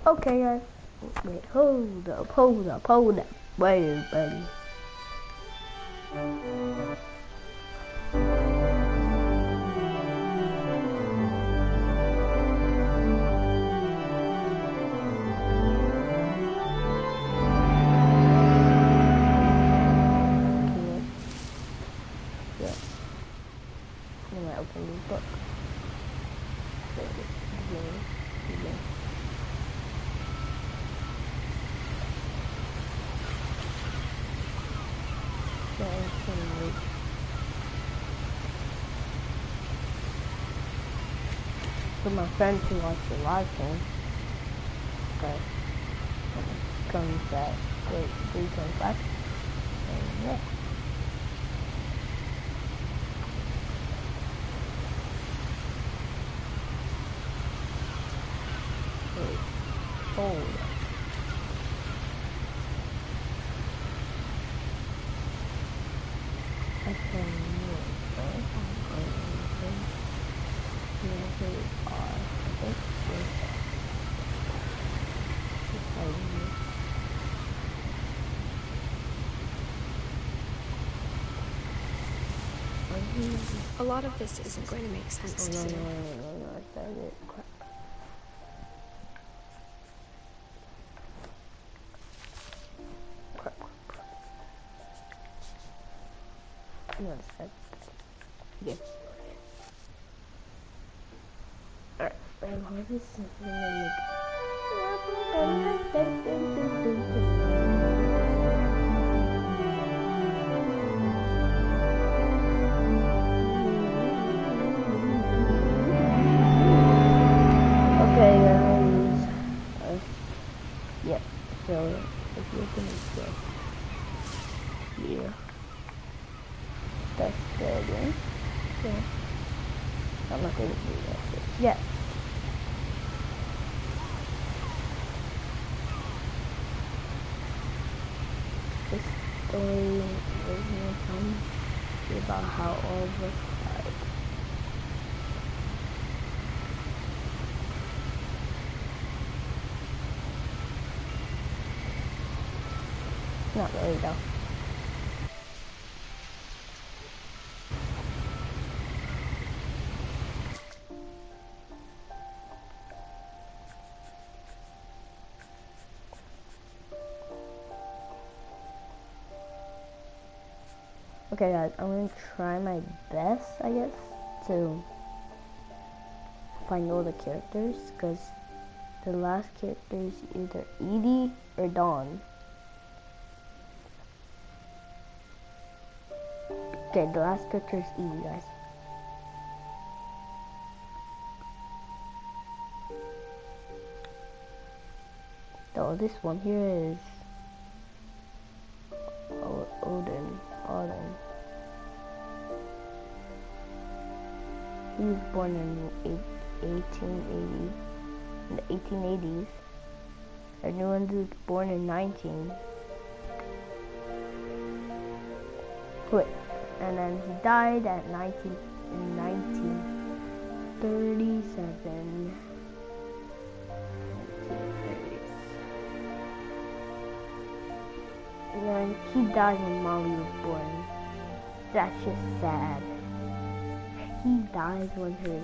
Okay, guys. Wait, hold up. Wait, everybody. Open this book. Begin. For my friends who watch the live stream, but comes at 3:25, and yeah. Hold up. I can move, right? Here we are. A lot of this isn't going to make sense to you. No, I started. Crap. No, yes. Alright, I'm harvesting something and okay, guys. Yeah, so if you're gonna go here, that's the again. So I'm not gonna do that yet. This story is gonna come about how all of us died. Not really though. Okay guys, I'm gonna try my best, I guess, to find all the characters, because the last character is either Edith or Dawn. Okay, the last character is Edith, guys. So this one here is Odin. He was born in 1880, in the 1880s. And new one was born in 19. Wait, and then he died at 1937. And then he died when Molly was born. That's just sad. He dies when her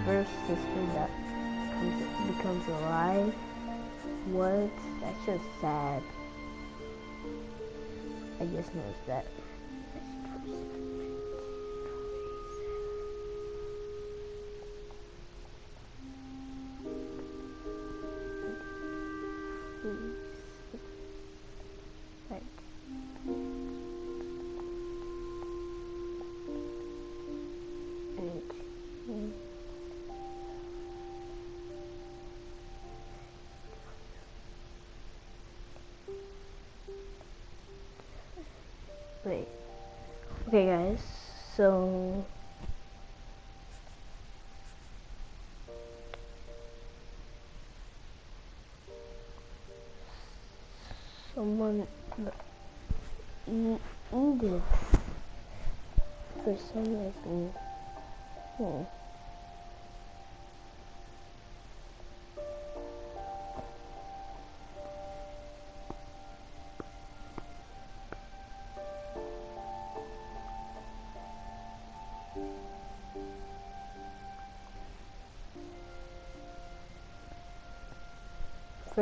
first sister that becomes alive. What? That's just sad. I just noticed that. Wait. Okay guys, so someone Edith for some reason.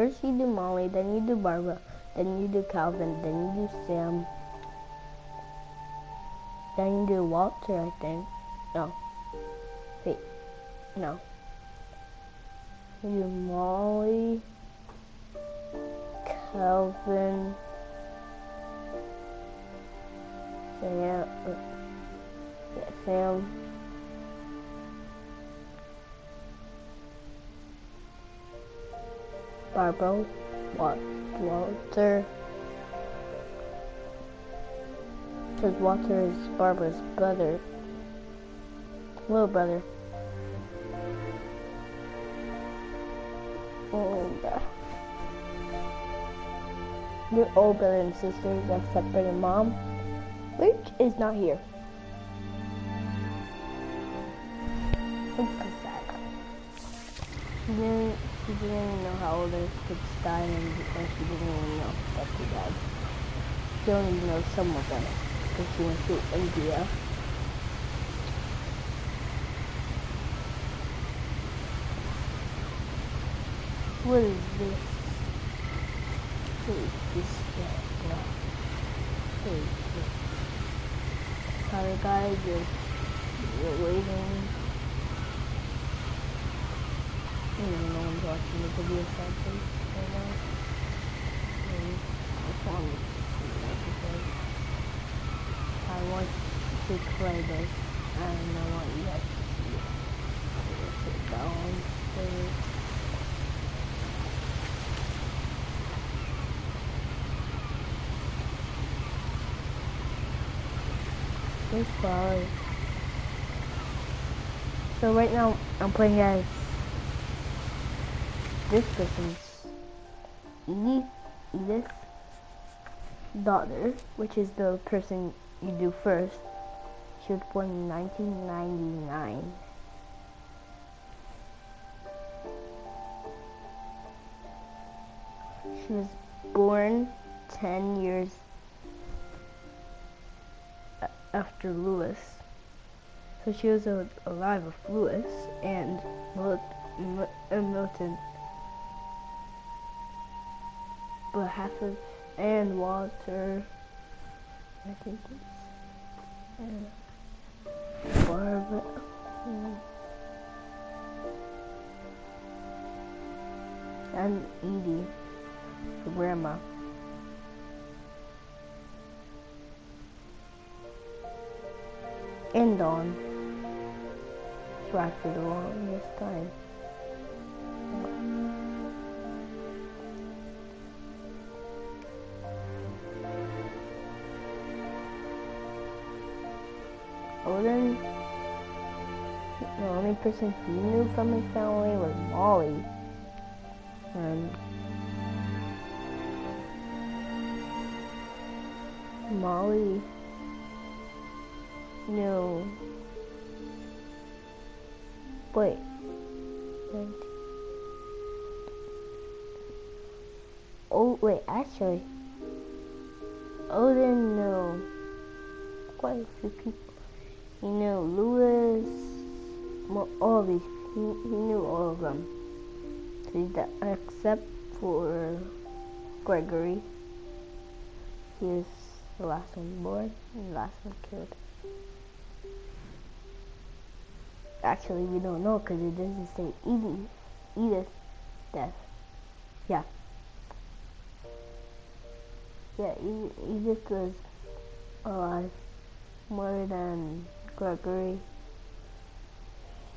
first you do Molly, then you do Barbara, then you do Calvin, then you do Sam, then you do Walter, I think. No. Wait. No. You do Molly, Calvin, Sam, Barbara, Walter, because Walter is Barbara's brother, little brother. And they're all brother and sisters except for their mom, which is not here. It's sad. She didn't even know how old her kids died, and she didn't even know that she died. She only knows some of them because she went to India. What is this? What is this guy? What is this? Sorry guys, you're waiting. No one's watching the video something right now. I want to play this and I want you guys to see it. Sit downstairs. This flowers. So right now I'm playing as this person's Edith daughter, which is the person you do first. She was born in 1999. She was born 10 years after Lewis. So she was alive with Lewis and Milton. But half of, and Walter, I think it's, Barbara, and Edie, the grandma. And Dawn. So after the longest time. Odin, the only person he knew from his family was Molly. And Molly knew. Wait. Oh, wait, actually, Odin knew quite a few people. He knew Lewis, all these, he knew all of them. Except for Gregory. He was the last one born and the last one killed. Actually, we don't know because it doesn't say Edith death. Yeah. Yeah, Edith was alive more than Gregory.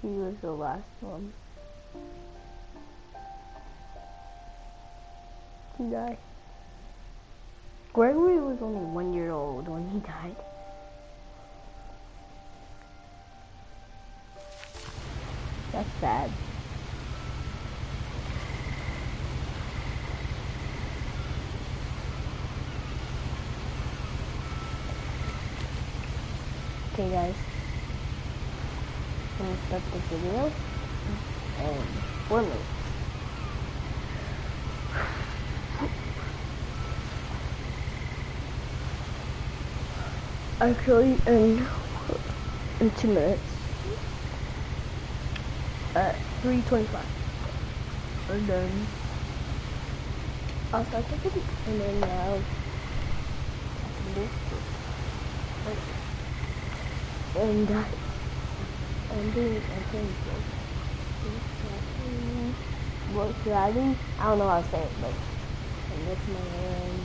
He was the last one. He died. Gregory was only 1 year old when he died. That's sad. Okay guys, I'm gonna start the video in 4 minutes. Actually, in 2 minutes. At 3:25. And then Also, I think and then and being what's riding? I don't know how to say it, but and lift my hand.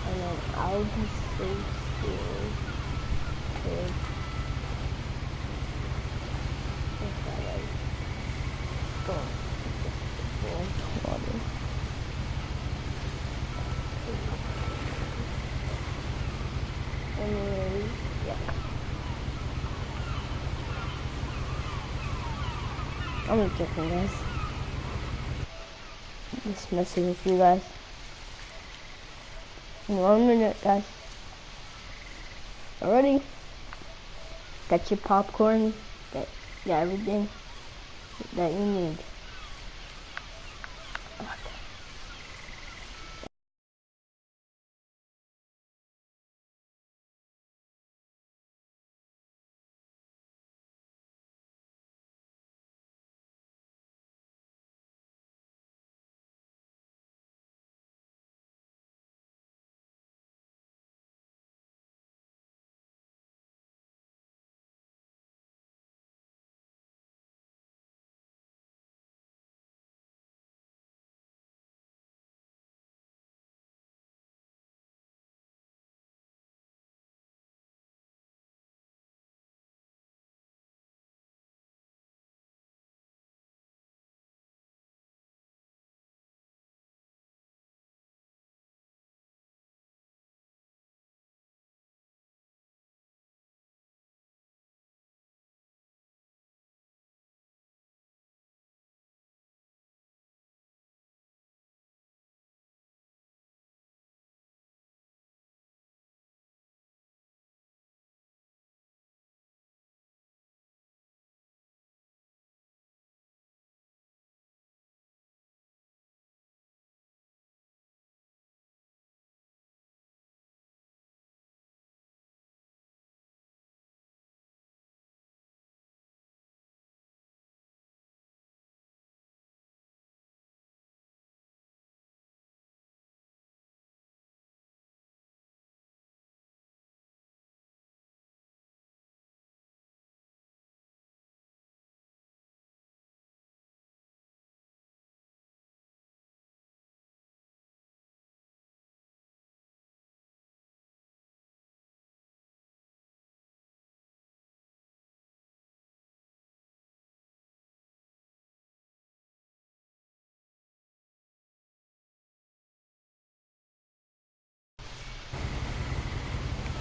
And then I'll be so still. If I like go water. Anyways, yeah. I'm joking, guys. Just messing with you guys. In 1 minute, guys. Already. Got your popcorn. Got everything that you need.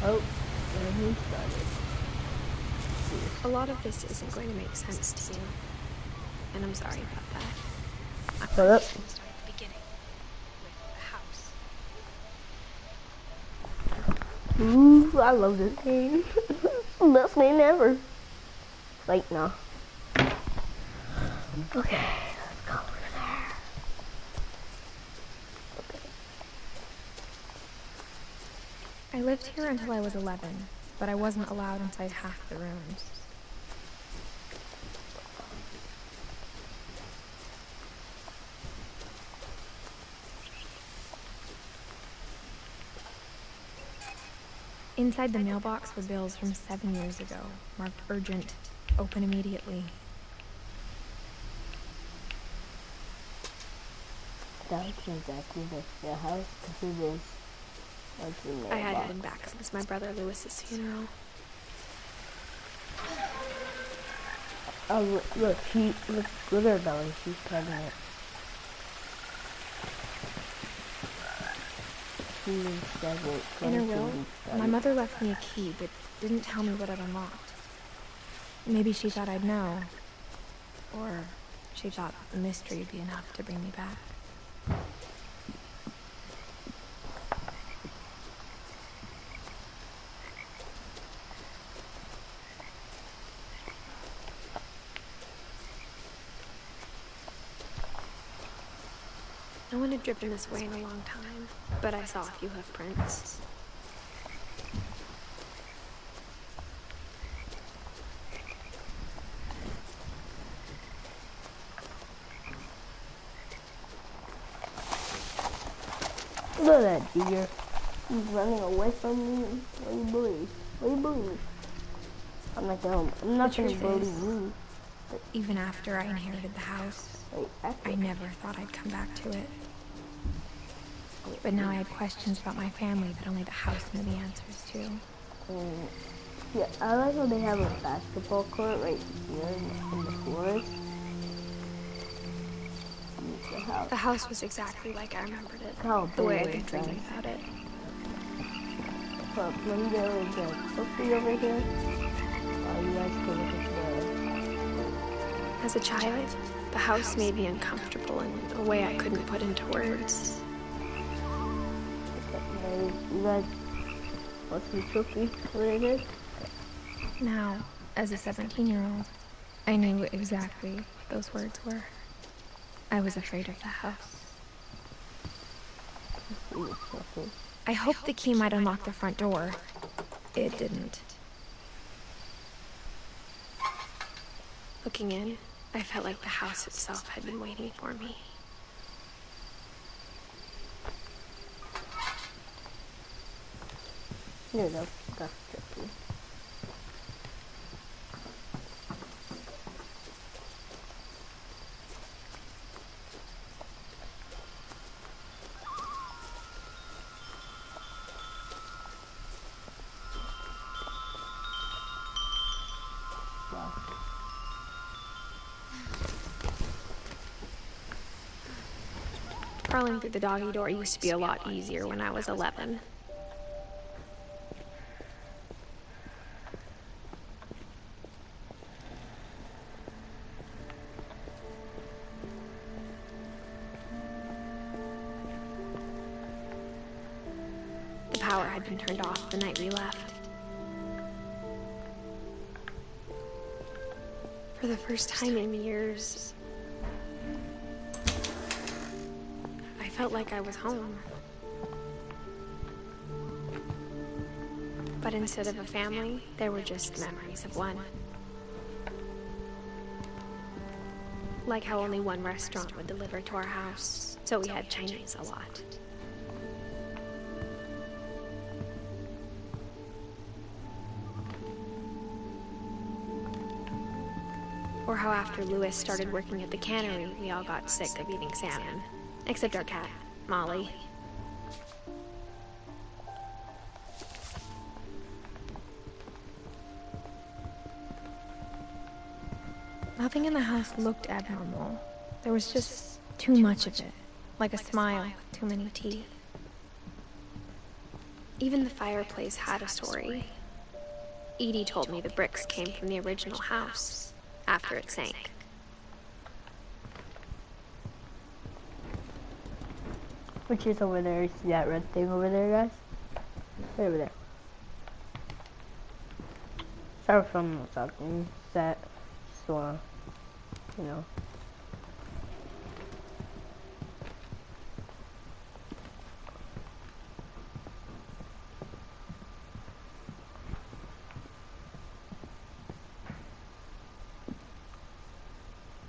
Oh, and he started. A lot of this isn't going to make sense to you. And I'm sorry about that. Shut up. Start at the beginning with the house. Ooh, I love this game. Best game ever. Like, no. Okay, let's go over there. Okay. I lived here until I was 11, but I wasn't allowed inside half the rooms. Inside the mailbox were bills from 7 years ago, marked urgent, open immediately. That's exactly the house, because it is. That's the mailbox. I hadn't been back since my brother Lewis's funeral. Oh, look, look at her belly, she's pregnant. In her will, my mother left me a key, but didn't tell me what it unlocked. Maybe she thought I'd know. Or she thought the mystery would be enough to bring me back. No one had driven this way in a long time, but I saw a few hoof prints. Look at that deer. He's running away from me. What do you believe? What do you believe? I'm like, I'm not gonna believe you. Even after I inherited the house, I never thought I'd come back to it. But now I had questions about my family that only the house knew the answers to. Yeah, I like how they have a basketball court right here in the forest. The house was exactly like I remembered it, How the way I'd been dreaming about it. But when there was a cookie over here, you guys can look at the... As a child, the house made me uncomfortable in a way I couldn't put into words. You guys want some cookie? What it is? Now, as a 17-year-old, I knew exactly what those words were. I was afraid of the house. I hoped the key might unlock the front door. It didn't. Looking in, I felt like the house itself had been waiting for me. Yeah, that's tricky. Crawling through the doggy door used to be a lot easier when I was 11. The power had been turned off the night we left. For the first time in years, I felt like I was home. But instead of a family, there were just memories of one. Like how only one restaurant would deliver to our house, so we had Chinese a lot. Or how after Louis started working at the cannery, we all got sick of eating salmon. Except our cat, Molly. Nothing in the house looked abnormal. There was just too much of it, like a smile with too many teeth. Even the fireplace had a story. Edie told me the bricks came from the original house, after it sank. Which is over there. You see that red thing over there, guys? Right over there. Sorry if I'm not talking. Set. So, you know.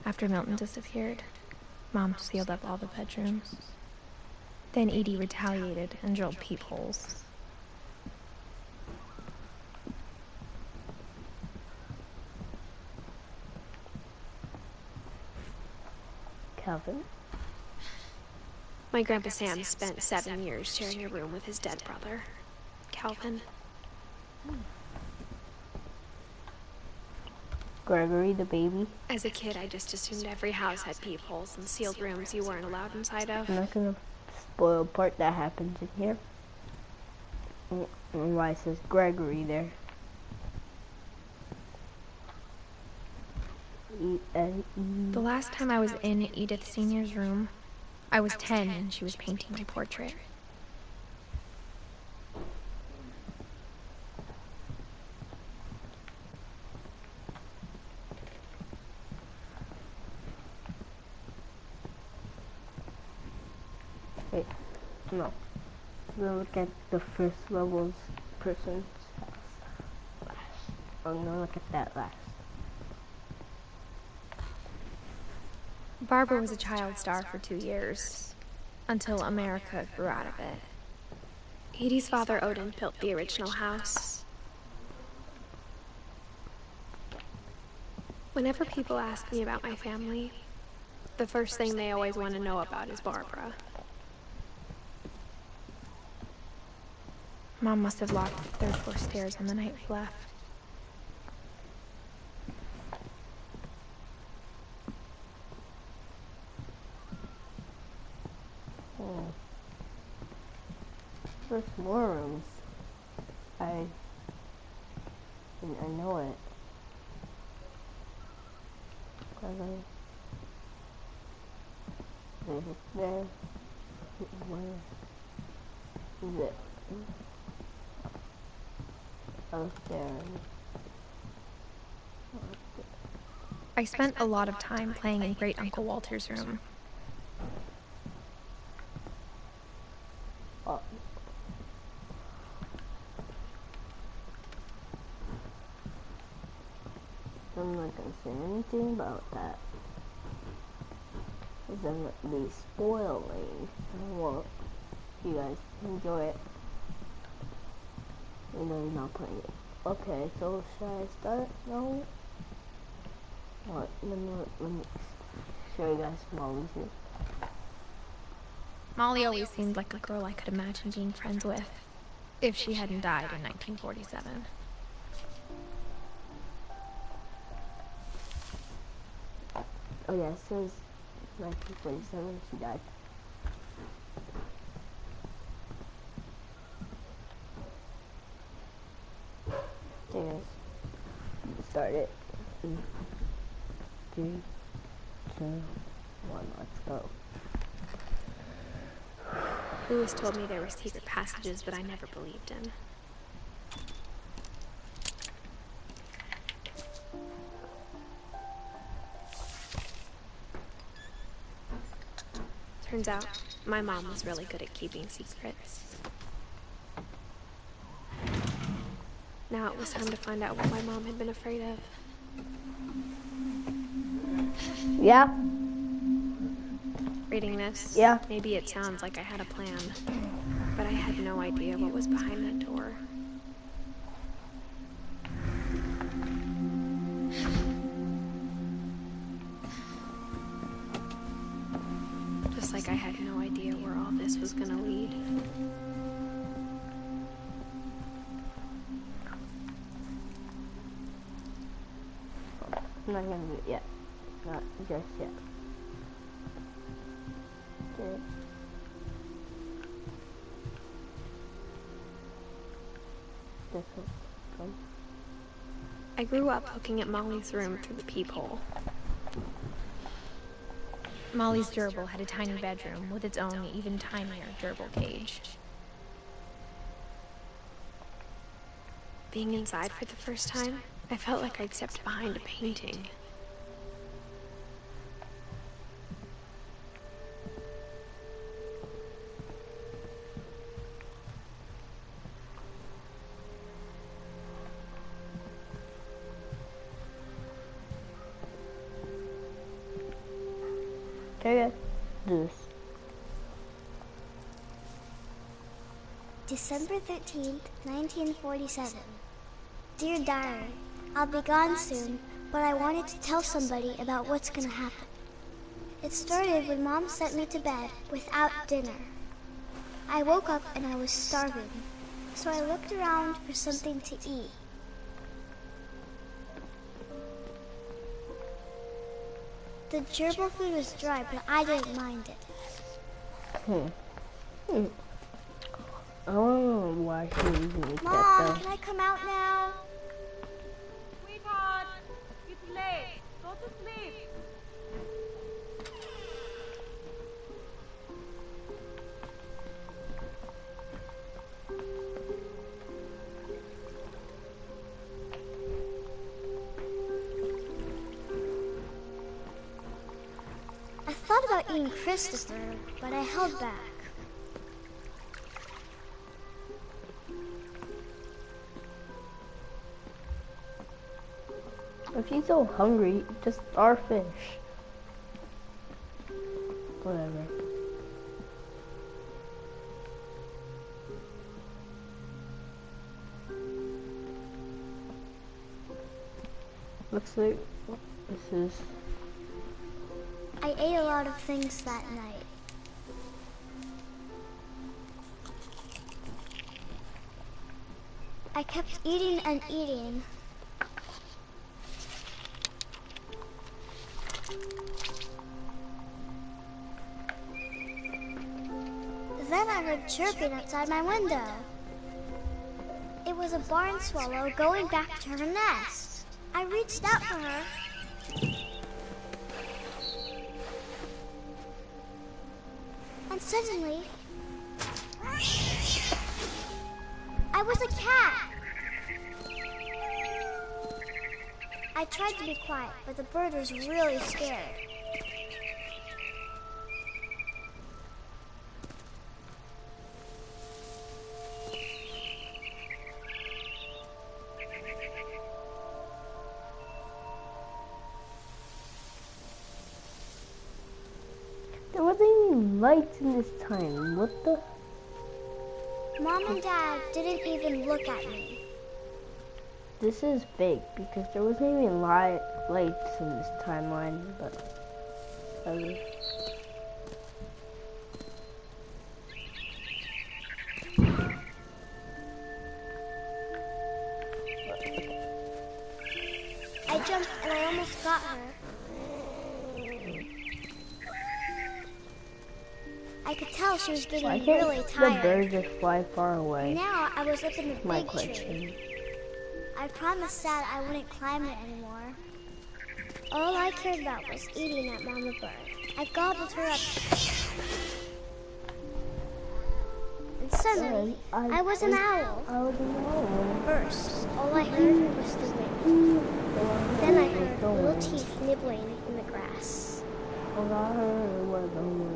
After Milton disappeared, Mom sealed up all the bedrooms. Then Edie retaliated and drilled peepholes. Calvin? My Grandpa Sam spent 7 years sharing a room with his dead brother, Calvin. Gregory, the baby? As a kid, I just assumed every house had peepholes and sealed rooms you weren't allowed inside of. I'm not gonna spoil part that happens in here. And why it says Gregory there. The last time I was in Edith Sr.'s room, I was 10 and she was painting my portrait. Wait, no. We'll look at the first level's person's house last. I'm gonna look at that last. Barbara was a child star for 2 years, until America grew out of it. Edie's father, Odin, built the original house. Whenever people ask me about my family, the first thing they always want to know about is Barbara. Mom must have locked the third floor stairs on the night we left. Oh. There's more rooms. I know it. There. Where is it? Out there. I spent a lot of time playing in Great Uncle Walter's room. Oh. I'm not gonna say anything about that. Because I'm gonna be spoiling. I want you guys to enjoy it. You know you're not playing it. Okay, so should I start now? What? Let me show you guys Molly's here. Molly always seemed like a girl I could imagine being friends with, if she hadn't died in 1947. Oh yeah, it says 1947 she died. Okay guys, start it. 3, 2, 1, let's go. Lewis told me there were secret passages, but I never believed him. Turns out, my mom was really good at keeping secrets. Now it was time to find out what my mom had been afraid of. Yeah? Reading this, Yeah. maybe it sounds like I had a plan, but I had no idea what was behind that door. Just like I had no idea where all this was gonna lead. I'm not gonna do it yet. Not just yet. Okay. This one. Come. I grew up looking at Molly's room through the peephole. Molly's gerbil had a tiny bedroom with its own even tinier gerbil cage. Being inside for the first time, I felt like I'd stepped behind a painting. Okay, do this. December 13th, 1947. Dear Diary, I'll be gone soon, but I wanted to tell somebody about what's gonna happen. It started when Mom sent me to bed without dinner. I woke up and I was starving, so I looked around for something to eat. The gerbil food was dry, but I didn't mind it. I don't know why she was like Mom, that can I come out now? Sweetheart, it's late. Go to sleep. I thought about eating Christopher, but I held back. If he's so hungry, just starfish. Whatever. Looks like this is... I ate a lot of things that night. I kept eating and eating. Then I heard chirping outside my window. It was a barn swallow going back to her nest. I reached out for her. And suddenly, I was a cat. I tried to be quiet, but the bird was really scared. There wasn't any lights in this time. What the? Mom and Dad didn't even look at me. This is big because there wasn't even lights in this timeline, but I jumped and I almost got her. I could tell she was getting really tired. The bird just fly far away? Now I was up in the My big question. tree. I promised Dad I wouldn't climb it anymore. All I cared about was eating that mama bird. I gobbled her up. And suddenly, I was an owl. I was an owl. First, all I heard was the wind. Then I heard little teeth nibbling in the grass. All I heard was the wind.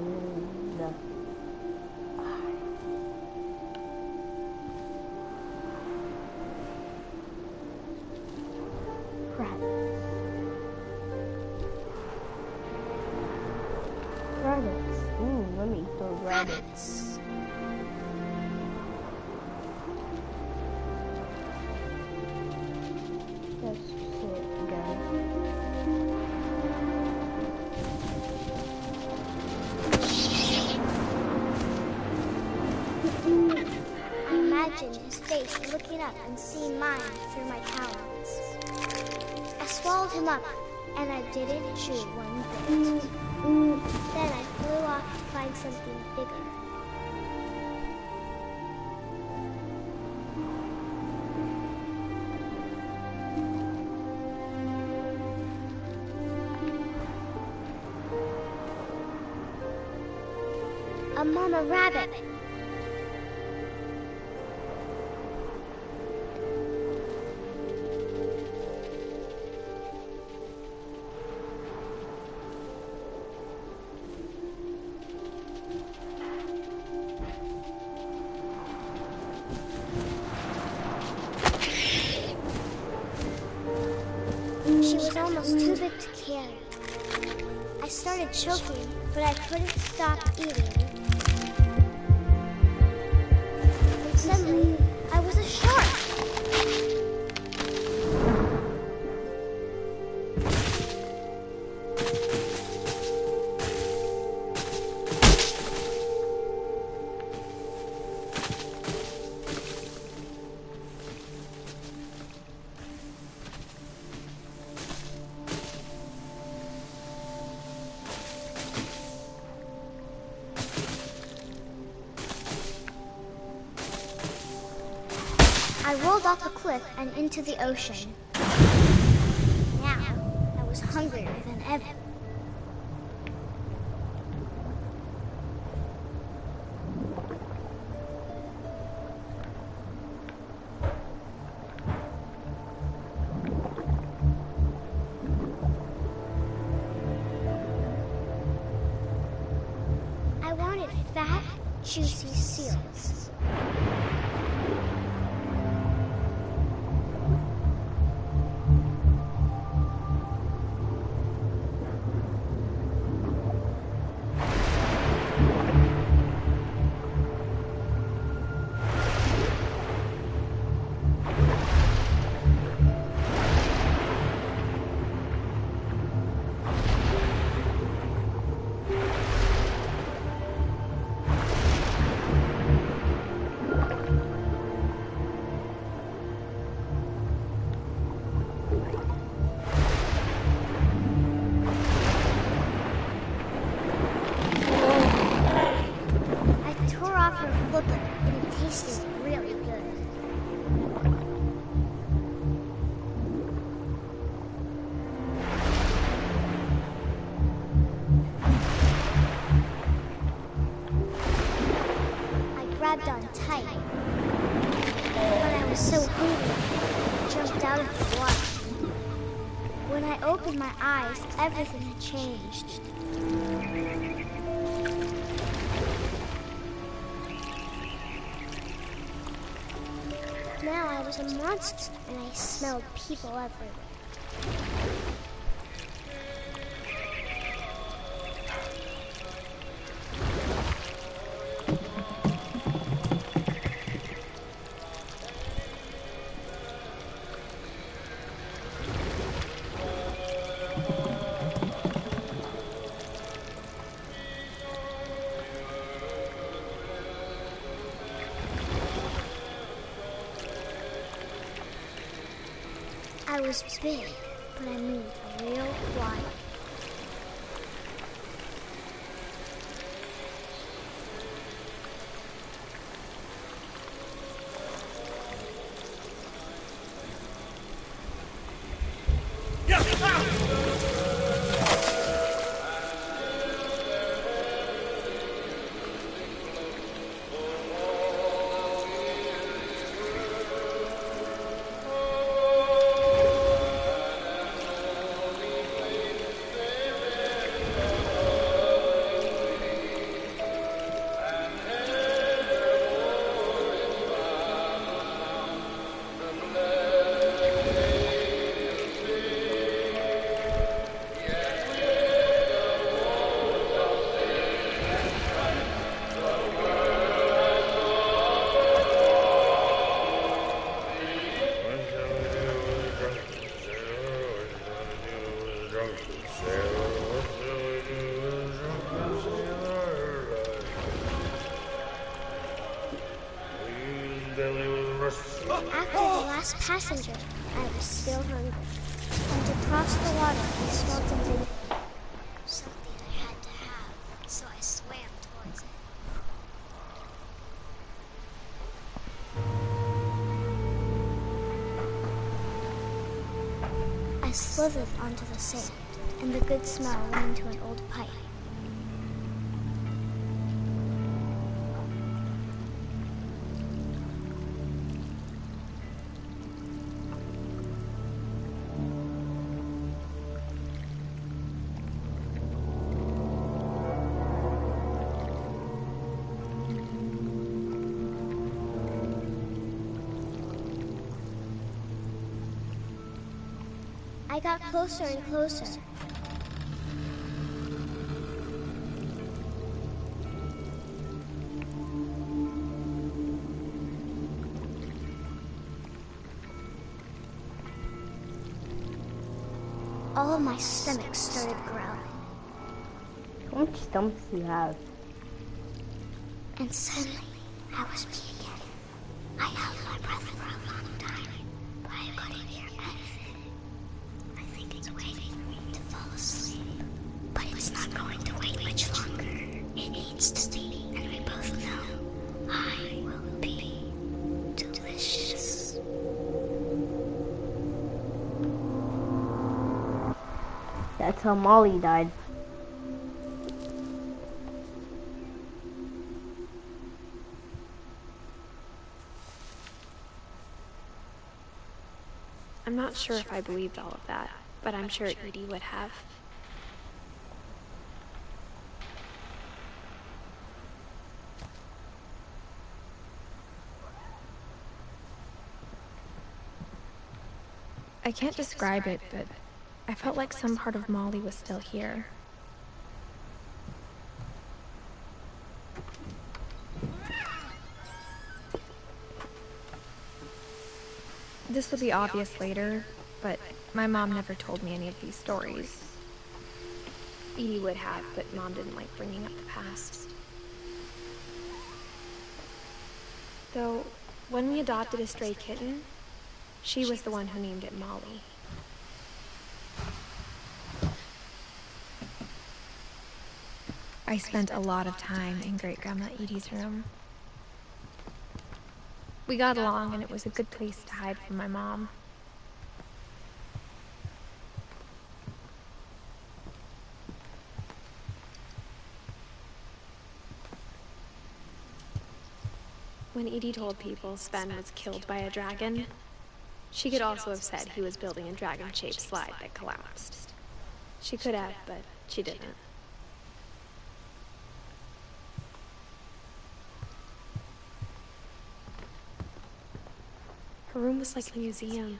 Rabbits. Ooh, let me eat those rabbits. Let's sit down. I imagined his face looking up and seeing mine through my talons. I swallowed him up, and I didn't chew one bit. Then I flew off to find something bigger. A mama rabbit. She was almost too big to carry. I started choking, but I couldn't stop eating. And suddenly, I was a shark. I rolled off a cliff and into the ocean. Now, I was hungrier than ever. I wanted fat, juicy seals. for a flipper, and it tasted really good. I grabbed on tight, but I was so hungry, I jumped out of the water. When I opened my eyes, everything had changed. Now I was a monster, and I smelled people everywhere. I was big, but I moved real quiet. After the last passenger, I was still hungry. And to cross the water, I smelled something I had to have, so I swam towards it. I slithered onto the sand, and the good smell went into an old pipe. I got closer and closer. All of my stomach started growling. How much stomachs do you have? And suddenly, I was me again. I held my breath for a long time, but I couldn't hear anything. I think it's waiting for me to fall asleep. But it's not going to wait much longer. It needs to be, and we both know I will be delicious. That's how Molly died. I'm not sure if I believed all of that, but I'm sure Edie would have. I can't describe it, but I felt like some part of Molly was still here. This will be obvious later, but my mom never told me any of these stories. Edie would have, but Mom didn't like bringing up the past. Though, when we adopted a stray kitten, she was the one who named it Molly. I spent a lot of time in Great-Grandma Edie's room. We got along, and it was a good place to hide from my mom. When Edie told people Sven was killed by a dragon, she could also have said he was building a dragon-shaped slide that collapsed. She could have, but she didn't. Her room was like a museum.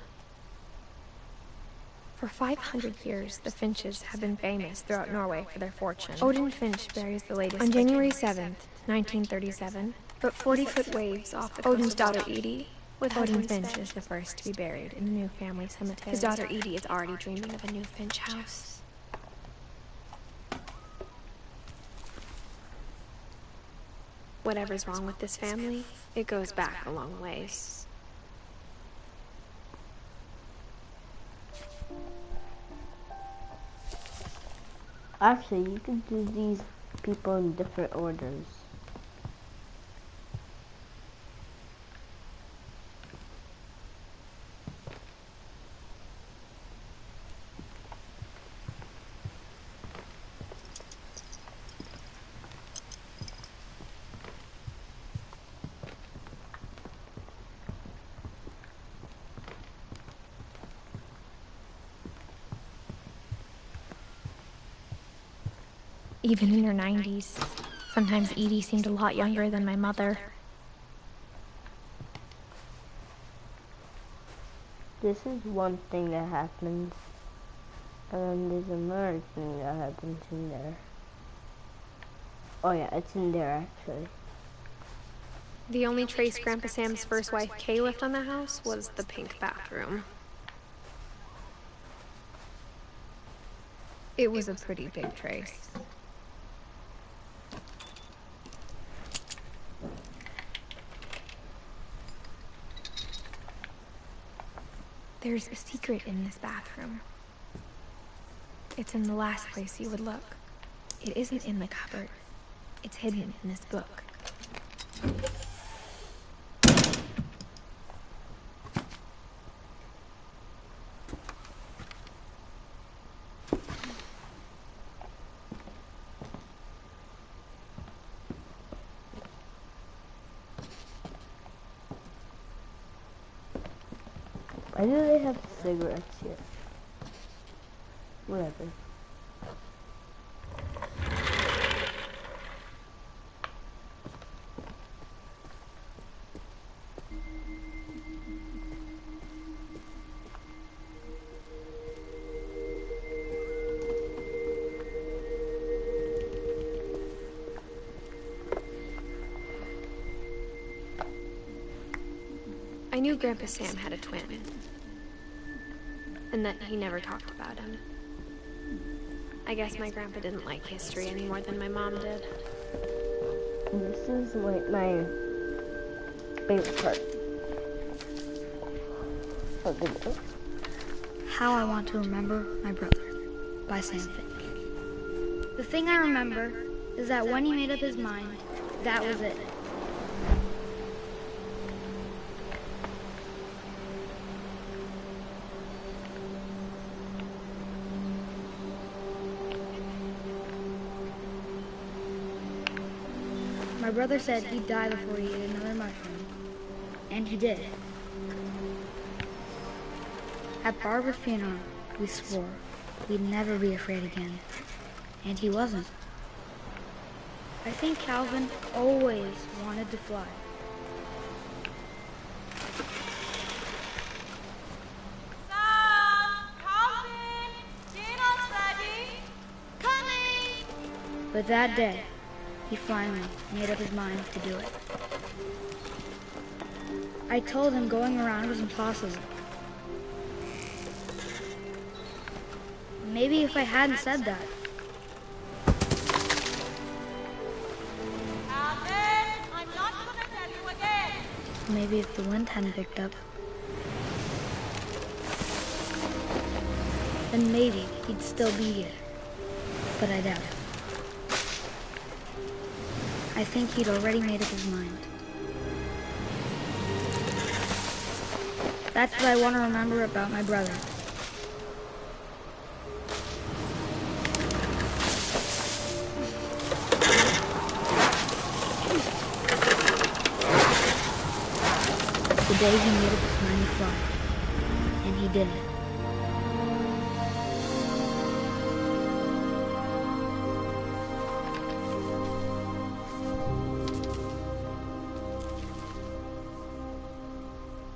For 500 years, the Finches have been famous throughout Norway for their fortune. Odin Finch buries the latest on January 7th, 1937, but 40-foot waves off the Odin's daughter Edie, with Odin Finch is the first to be buried in the new family cemetery. His daughter Edie is already dreaming of a new Finch house. Whatever's wrong with this family, it goes back a long ways. Actually, you can do these people in different orders. Even in her 90s, sometimes Edie seemed a lot younger than my mother. This is one thing that happens, and then there's another thing that happens in there. Oh yeah, it's in there actually. The only trace Grandpa Sam's first wife Kay left on the house was the pink bathroom. It was a pretty big trace. There's a secret in this bathroom. It's in the last place you would look. It isn't in the cupboard. It's hidden in this book. Why do they have cigarettes here? Whatever. I knew Grandpa Sam had a twin, and that he never talked about him. I guess my grandpa didn't like history any more than my mom did. This is like my favorite part of the book. How I Want to Remember My Brother by Sam Finch. The thing I remember is that when he made up his mind, that was it. My brother said he'd die before he ate another mushroom, and he did. At Barbara's funeral, we swore we'd never be afraid again, and he wasn't. I think Calvin always wanted to fly. Sam! Calvin! Dinner's ready! Coming! But that day, he finally made up his mind to do it. I told him going around was impossible. Maybe if I hadn't said that. Calvin! I'm not gonna tell you again! Maybe if the wind hadn't picked up. Then maybe he'd still be here. But I doubt it. I think he'd already made up his mind. That's what I want to remember about my brother. The day he made up his mind to fly. And he did it.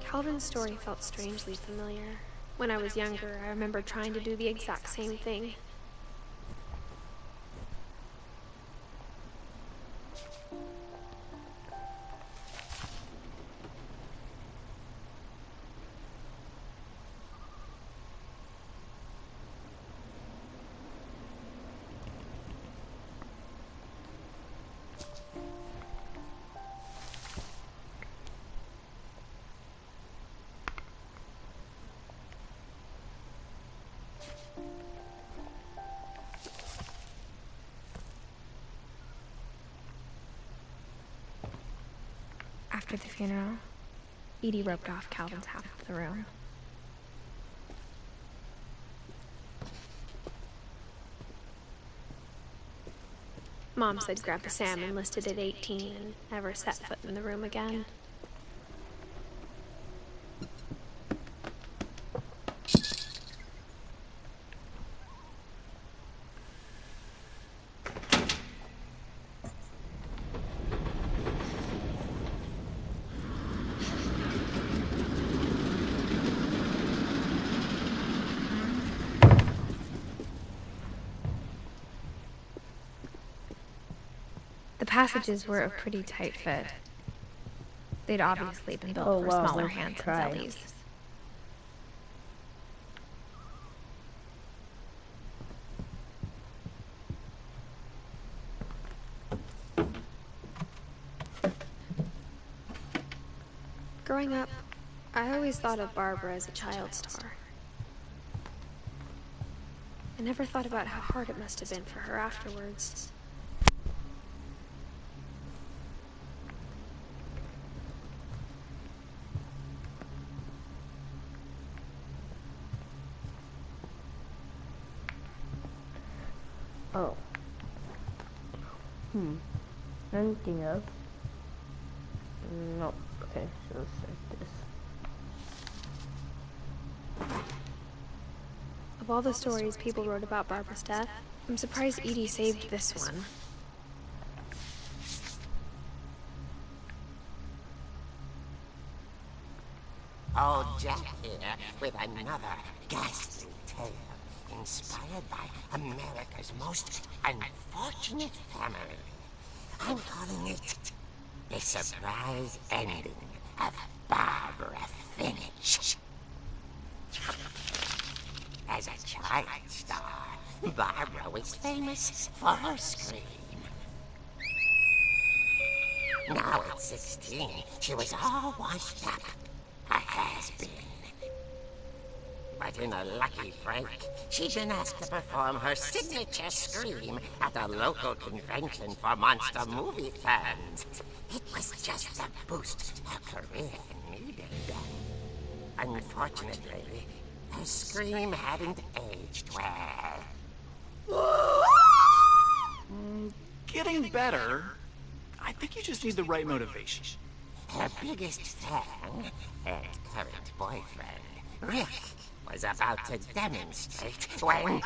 Calvin's story felt strangely familiar. When I was younger, I remember trying to do the exact same thing. After the funeral, Edie roped off Calvin's half of the room. Mom said Grandpa Sam enlisted at 18 and never set foot in the room again. The passages were a pretty tight fit. They'd obviously been built for smaller hands and bellies. Growing up, I always thought of Barbara as a child star. I never thought about how hard it must have been for her afterwards. Oh. Anything else? No. Okay, so let's start this. Of all the stories people wrote about Barbara's death, I'm surprised Edie saved this one. Old Jack here with another ghastly tale inspired by America's most unfortunate family. I'm calling it The Surprise Ending of Barbara Finch. As a child star, Barbara was famous for her scream. Now at 16, she was all washed up, a has-been. But in a lucky break, she'd been asked to perform her signature scream at a local convention for monster movie fans. It was just the boost her career needed. Unfortunately, her scream hadn't aged well. Getting better. I think you just need the right motivation. Her biggest fan and current boyfriend, Rick, was about to demonstrate when...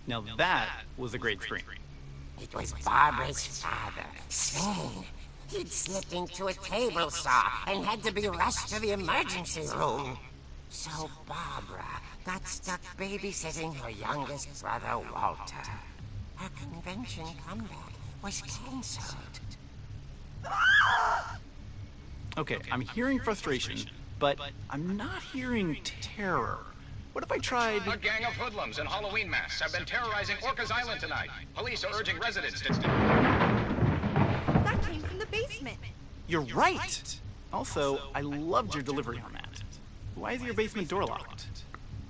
Now that was a great scream. It was Barbara's father, Sven. He'd slipped into a table saw and had to be rushed to the emergency room. So Barbara got stuck babysitting her youngest brother, Walter. Her convention comeback was cancelled. Okay, I'm hearing frustration, but I'm not hearing terror. What if I tried... A gang of hoodlums in Halloween masks have been terrorizing Orcas Island tonight. Police are urging residents to... That came from the basement. You're right! Also, I loved your delivery on that. Why is your basement door locked?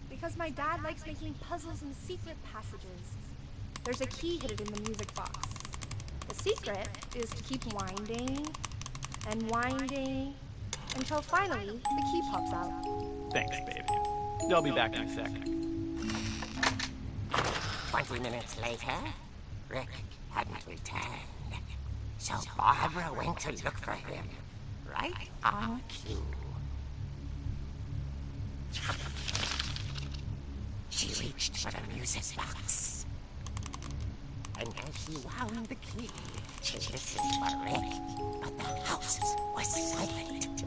Because my dad likes making puzzles and secret passages. There's a key hidden in the music box. The secret is to keep winding and winding Until finally, the key pops out. Thanks, baby. I'll be back in a sec. 20 minutes later, Rick hadn't returned. So Barbara went to look for him, right on cue. She reached for the music box. And as she wound the key, she listened for Rick, but the house was silent.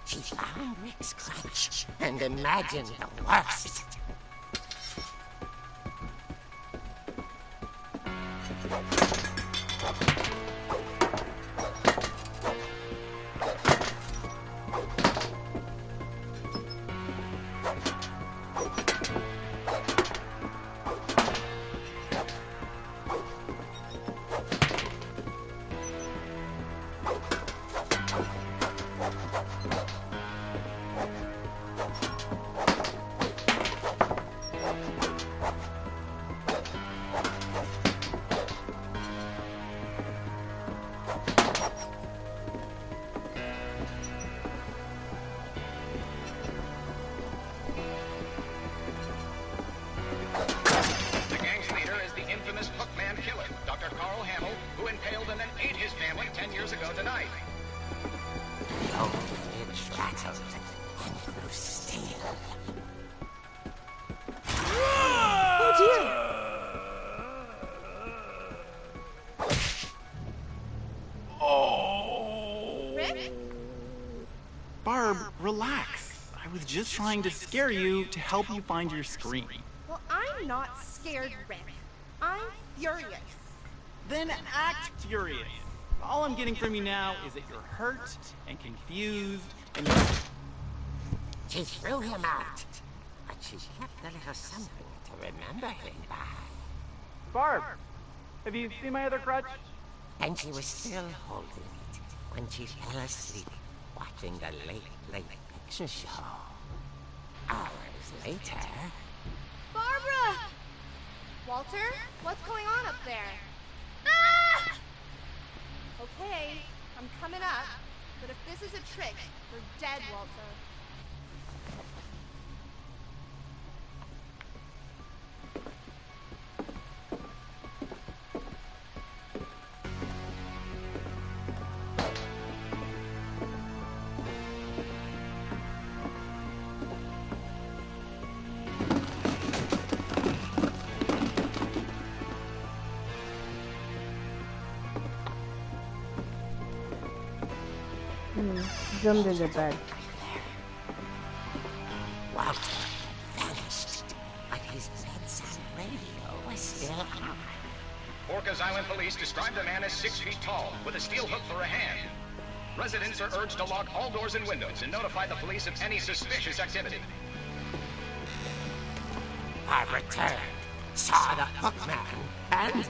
She found Rick's crutch and imagined the worst. Barb, relax. I was just trying to scare you to help you find your scream. Well, I'm not scared, Rick. I'm furious. Then act furious. All I'm getting from you now is that you're hurt and confused and She threw him out, but she kept a little something to remember him by. Barb, have you seen my other crutch? And she was still holding it when she fell asleep watching the late picture show. Hours later... Barbara! Walter, what's going on up there? Ah! Okay, I'm coming up, but if this is a trick, you're dead, Walter. Jumped into bed. Walter vanished, but his bedside radio was still on. Orcas Island police describe the man as 6 feet tall, with a steel hook for a hand. Residents are urged to lock all doors and windows and notify the police of any suspicious activity. Barbara turned, saw the hookman, and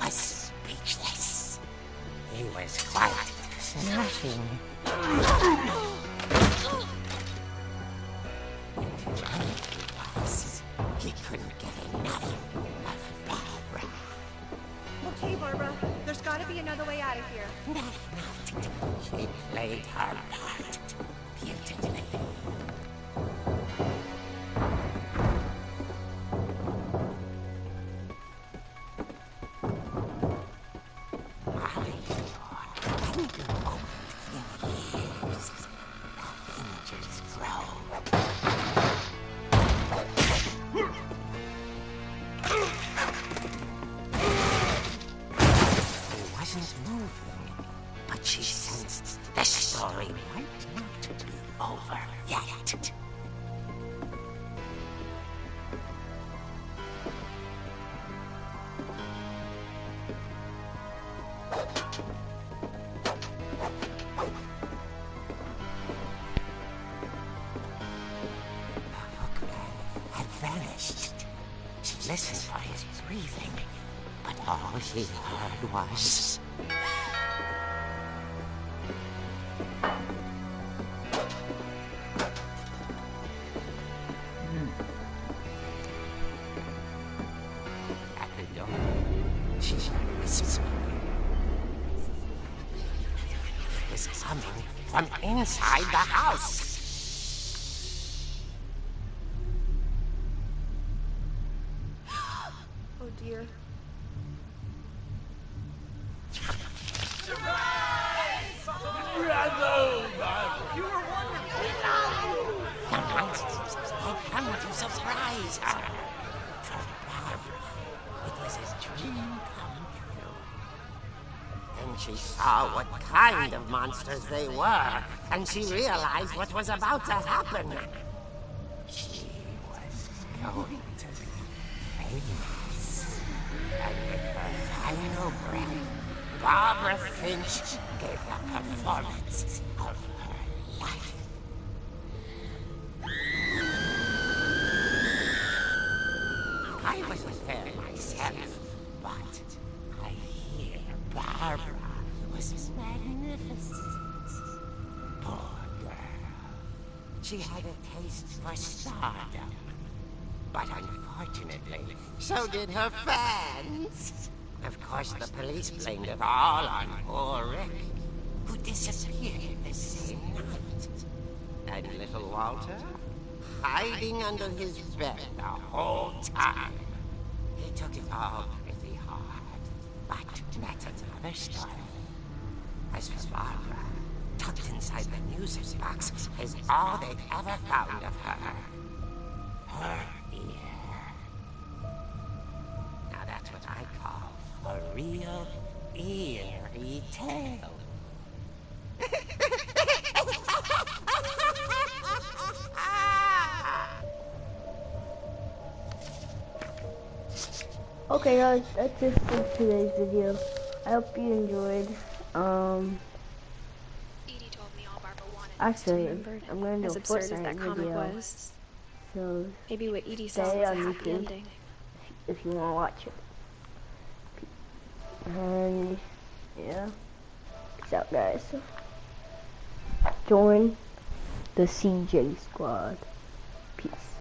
was speechless. He was quite smashing. And whoever he was, he couldn't get enough of Barbara. Okay, Barbara, there's gotta be another way out of here. Not. She played her part beautifully. But she sensed the story might not be over yet. The hookman had vanished. She listened for his breathing, but all she heard was... from inside the house. Oh dear. The monsters had come to surprise her. For Barbara, it was a dream come true. Then she saw what kind of monsters they were, and she realized what was about to happen. She was going to be famous. And with her final breath, Barbara Finch gave the performance of her life. I wasn't there myself, but I hear Barbara was magnificent. Poor girl. She had a taste for stardom. But unfortunately, so did her fans. Of course, the police blamed it all on poor Rick, who disappeared the same night. And little Walter, hiding under his bed the whole time. He took it all pretty hard, but that's another story. As for Barbara, tucked inside the music box is all they've ever found of her. Her ear. Now that's what I call a real eerie tale. Okay guys, that's it for today's video. I hope you enjoyed. Edie told me all Barbara wanted Actually, was to be remembered. I'm going to As do a absurd as Fortnite that comic video. was, So maybe what Edie saw stay was a on happy YouTube ending. if you want to watch it. And yeah, peace out guys. Join the CJ squad. Peace.